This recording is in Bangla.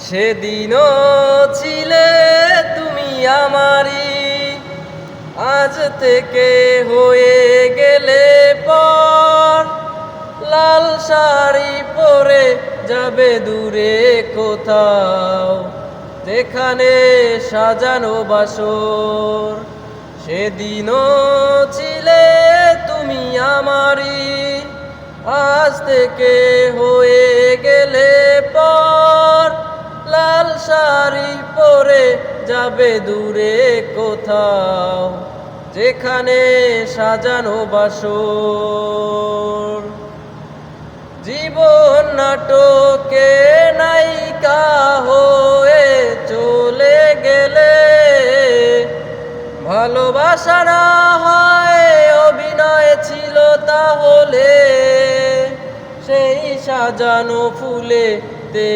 সেদিনও ছিলে তুমি আমারই, আজ থেকে হয়ে গেলে পর। লাল শাড়ি পরে যাবে দূরে কোথাও, যেখানে সাজানো বাসর। সেদিনও ছিলে তুমি আমারই, আজ থেকে হয়ে গেলে পর। লাল শাড়ি পরে যাবে দূরে কোথাও, যেখানে সাজানো বাসর। জীবন নাটকে নায়িকা হয়ে চলে গেলে, ভালোবাসা না হয় অভিনয় ছিল তাহলে। সেই সাজানো ফুলেতে